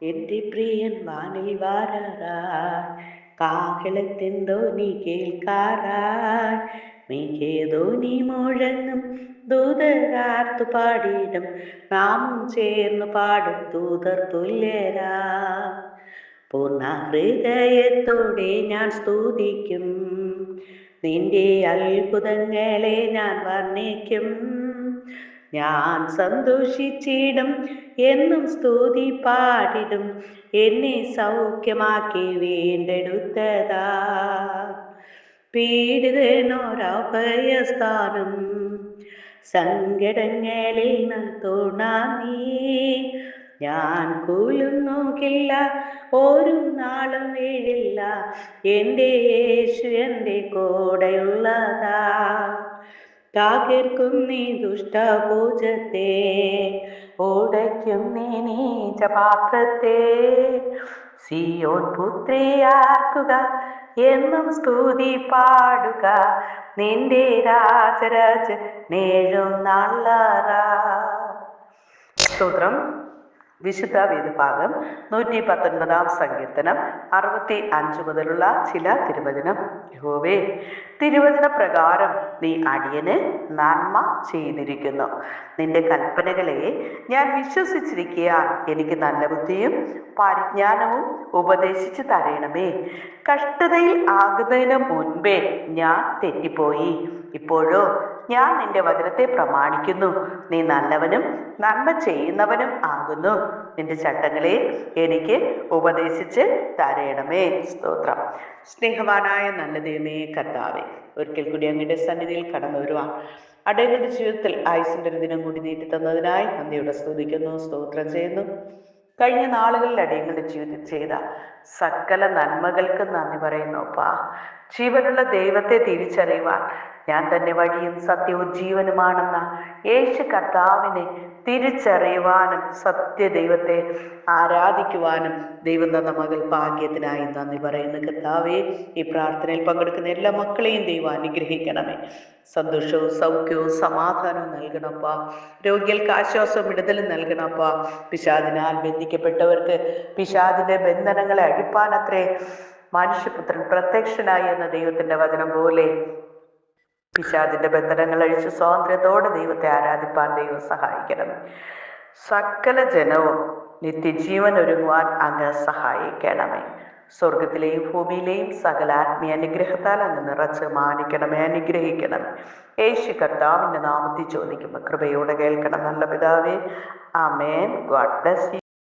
എൻ്റെ പ്രിയൻ വാനിൽ വാരാറായി, കാഹളത്തിൻ ധ്വനി കേൾക്കാറായി, മേഘധ്വനി മുഴങ്ങും ദൂതരാർത്തു പാടിടും, നാമും ചേർന്നു പാടും ദൂതർ തുല്യരാ. പൂർണ്ണ ഹൃദയത്തോടെ ഞാൻ സ്തുതിക്കും, നിന്റെ അത്ഭുതങ്ങളെ ഞാൻ വർണ്ണിക്കും. ഞാൻ സന്തോഷിച്ചിടും, എന്നും സ്തുതി പാടിടും, എന്നെ സൗഖ്യമാക്കി വീണ്ടെടുത്തതാ. പീഡിതനോരഭയസ്ഥാനം, സങ്കടങ്ങളിൽ തുണ നീ. ഞാൻ കുലുങ്ങുകില്ല, ഒരു നാളും വീഴില്ല, എൻ്റെ യേശു എൻ്റെ കൂടെയുള്ളതാ. തകർക്കും നീ ദുഷ്ടഭുജത്തെ, ഉടയ്ക്കും നീ നീചപാത്രത്തെ. സിയോൻ പുത്രിയാർക്കുക, എന്നും സ്തുതി പാടുക, നിന്റെ രാജരാജ നേഴും നല്ലറാ. സ്തോത്രം. വിശുദ്ധ വേദഭാഗം 119 സങ്കീർത്തനം 65 മുതലുള്ള ചില തിരുവചനം. യഹോവേ, തിരുവചന പ്രകാരം നീ അടിയന് നന്മ ചെയ്തിരിക്കുന്നു. നിന്റെ കൽപ്പനകളെ ഞാൻ വിശ്വസിച്ചിരിക്കാൻ എനിക്ക് നല്ല ബുദ്ധിയും പരിജ്ഞാനവും ഉപദേശിച്ചു തരണമേ. കഷ്ടതയിൽ ആകുന്നതിന് മുൻപേ ഞാൻ തെറ്റിപ്പോയി, ഇപ്പോഴോ ഞാൻ നിന്റെ വചനത്തെ പ്രമാണിക്കുന്നു. നീ നല്ലവനും നന്മ ചെയ്യുന്നവനും ആകുന്നു. നിന്റെ ചട്ടങ്ങളെ എനിക്ക് ഉപദേശിച്ച് തരണമേ. സ്തോത്രം. സ്നേഹവാനായ നല്ല ദൈവമേ കർത്താവേ, ഒരിക്കൽ കൂടി അങ്ങയുടെ സന്നിധിയിൽ കടന്നു വരുവാൻ അടയങ്ങളുടെ ജീവിതത്തിൽ ആയുസിന്റെ ഒരു ദിനം കൂടി നീട്ടി തന്നതിനായി നന്ദിയോടെ സ്തുതിക്കുന്നു, സ്തോത്രം ചെയ്യുന്നു. കഴിഞ്ഞ നാളുകളിൽ അടിയങ്ങളുടെ ജീവിതത്തിൽ ചെയ്ത സകല നന്മകൾക്ക് നന്ദി പറയുന്നു. അപ്പാ, ജീവനുള്ള ദൈവത്തെ തിരിച്ചറിയുവാൻ ഞാൻ തന്നെ വഴിയും സത്യവും ജീവനുമാണെന്ന യേശു കർത്താവിനെ തിരിച്ചറിയുവാനും സത്യദൈവത്തെ ആരാധിക്കുവാനും ദൈവം തന്ന മകൾ ഭാഗ്യത്തിനായി നന്ദി പറയുന്നു. കർത്താവേ, ഈ പ്രാർത്ഥനയിൽ പങ്കെടുക്കുന്ന എല്ലാ മക്കളെയും ദൈവം അനുഗ്രഹിക്കണമേ. സന്തോഷവും സൗഖ്യവും സമാധാനവും നൽകണപ്പാ. രോഗികൾക്ക് ആശ്വാസവും വിടുതലും നൽകണപ്പാ. പിശാചിനാൽ ബന്ധിക്കപ്പെട്ടവർക്ക് പിശാചിന്റെ ബന്ധനങ്ങളെ അഴിപ്പാനത്രേ മനുഷ്യപുത്രൻ പ്രത്യക്ഷനായി എന്ന ദൈവത്തിന്റെ വചനം പോലെ പിശാചിന്റെ ബന്ധനങ്ങൾ അഴിച്ച് സ്വാതന്ത്ര്യത്തോടെ ദൈവത്തെ ആരാധിപ്പാൻ ദൈവം സഹായിക്കണമേ. സകല ജനവും നിത്യജീവൻ ഒരുങ്ങുവാൻ അങ്ങ് സഹായിക്കണമേ. സ്വർഗത്തിലെയും ഭൂമിയിലെയും സകല ആത്മീയ അനുഗ്രഹത്താൽ അങ്ങ് നിറച്ച് മാനിക്കണമേ, അനുഗ്രഹിക്കണമേ. യേശു കർത്താവിന്റെ നാമത്തിൽ ചോദിക്കുമ്പോൾ കൃപയോടെ കേൾക്കണം നല്ല പിതാവേ. ആമേൻ. God bless U.